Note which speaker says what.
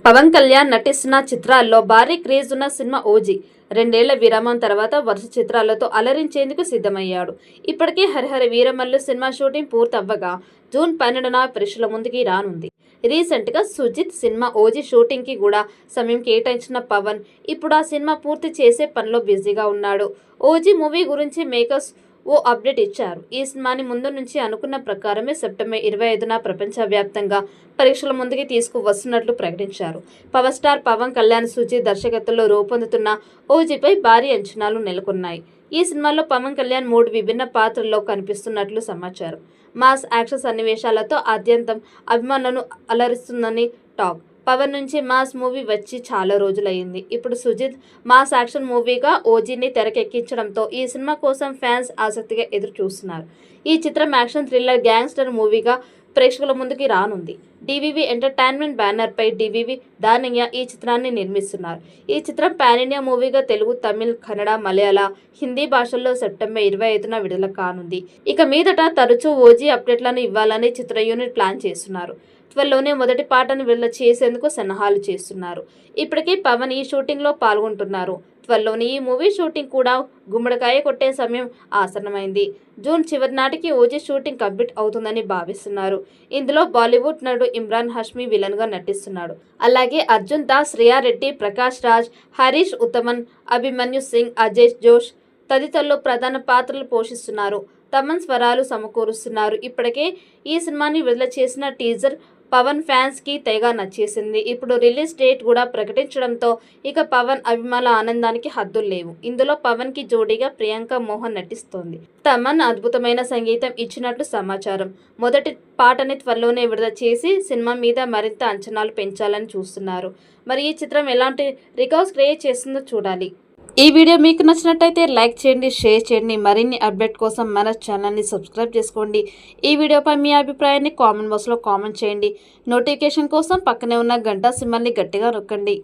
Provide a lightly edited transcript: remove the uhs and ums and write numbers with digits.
Speaker 1: పవన్ కళ్యాణ్ నటిస్తున్న చిత్రాల్లో భారీ క్రేజ్ ఉన్న సినిమా ఓజీ. 2 ఏళ్ల విరామం తర్వాత వరుస చిత్రాలతో అలరించేందుకు సిద్ధమయ్యాడు. ఇప్పటికే హరిహర వీరమల్లు సినిమా షూటింగ్ పూర్తవ్వగా జూన్ 12న ప్రేక్షకుల ముందుకి రానుంది. రీసెంట్ గా సుజిత్ సినిమా ఓజీ షూటింగ్ కి కూడా సమయం కేటాయించిన పవన్ ఇప్పుడు ఆ సినిమా పూర్తి చేసే పనిలో బిజీగా ఉన్నాడు. ఓజీ మూవీ గురించి మేకర్స్ ఓ అప్డేట్ ఇచ్చారు. ఈ సినిమాని ముందు నుంచి అనుకున్న ప్రకారమే సెప్టెంబర్ 25న ప్రపంచవ్యాప్తంగా పరీక్షల ముందుకి తీసుకువస్తున్నట్లు ప్రకటించారు. పవర్ స్టార్ పవన్ కళ్యాణ్ సుజిత్ దర్శకత్వంలో రూపొందుతున్న ఓజీపై భారీ అంచనాలు నెలకొన్నాయి. ఈ సినిమాలో పవన్ కళ్యాణ్ 3 విభిన్న పాత్రల్లో కనిపిస్తున్నట్లు సమాచారం. మాస్ యాక్షన్ సన్నివేశాలతో ఆద్యంతం అభిమానులను అలరిస్తుందని టాక్. పవన్ నుంచి మాస్ మూవీ వచ్చి చాలా రోజులయ్యింది. ఇప్పుడు సుజిత్ మాస్ యాక్షన్ మూవీగా ఓజీని తెరకెక్కించడంతో ఈ సినిమా కోసం ఫ్యాన్స్ ఆసక్తిగా ఎదురు చూస్తున్నారు. ఈ చిత్రం యాక్షన్ థ్రిల్లర్ గ్యాంగ్స్టర్ మూవీగా ప్రేక్షకుల ముందుకి రానుంది. డివివి ఎంటర్టైన్మెంట్ బ్యానర్ పై డివివి దానయ్య ఈ చిత్రాన్ని నిర్మిస్తున్నారు. ఈ చిత్రం పాన్ ఇండియా మూవీగా తెలుగు, తమిళ్, కన్నడ, మలయాళ, హిందీ భాషల్లో సెప్టెంబర్ 25న విడుదల కానుంది. ఇక మీదట తరచూ ఓజీ అప్డేట్లను ఇవ్వాలని చిత్ర యూనిట్ ప్లాన్ చేస్తున్నారు. త్వరలోనే మొదటి పాటను విడుదల చేసేందుకు సన్నాహాలు చేస్తున్నారు. ఇప్పటికే పవన్ ఈ షూటింగ్లో పాల్గొంటున్నారు. త్వరలోనే ఈ మూవీ షూటింగ్ కూడా గుమ్మడికాయ కొట్టే సమయం ఆసన్నమైంది. జూన్ చివరి నాటికి ఓజీ షూటింగ్ కంప్లీట్ అవుతుందని భావిస్తున్నారు. ఇందులో బాలీవుడ్ నటుడు ఇమ్రాన్ హష్మీ విలన్గా నటిస్తున్నాడు. అలాగే అర్జున్ దాస్, శ్రియా రెడ్డి, ప్రకాష్ రాజ్, హరీష్ ఉత్తమన్, అభిమన్యు సింగ్, అజయ్ జోష్ తదితరులు ప్రధాన పాత్రలు పోషిస్తున్నారు. తమన్ స్వరాలు సమకూరుస్తున్నారు. ఇప్పటికే ఈ సినిమాని విడుదల చేసిన టీజర్ పవన్ ఫ్యాన్స్ కి తెగ నచ్చేసింది. ఇప్పుడు రిలీజ్ డేట్ కూడా ప్రకటించడంతో ఇక పవన్ అభిమానుల ఆనందానికి హద్దులు లేవు. ఇందులో పవన్ కి జోడీగా ప్రియాంక మోహన్ నటిస్తోంది. తమన్ అద్భుతమైన సంగీతం ఇచ్చినట్లు సమాచారం. మొదటి పాటని త్వరలోనే విడుదల చేసి సినిమా మీద మరింత అంచనాలు పెంచాలని చూస్తున్నారు. మరి ఈ చిత్రం ఎలాంటి రికార్డ్స్ క్రియేట్ చేస్తుందో చూడాలి. ఈ వీడియో మీకు నచ్చినట్టయితే లైక్ చేయండి, షేర్ చేయండి. మరిన్ని అప్డేట్ కోసం మన ఛానల్ని సబ్స్క్రైబ్ చేసుకోండి. ఈ వీడియోపై మీ అభిప్రాయాన్ని కామెంట్ బాక్స్లో కామెంట్ చేయండి. నోటిఫికేషన్ కోసం పక్కనే ఉన్న గంట సింబల్ని గట్టిగా నొక్కండి.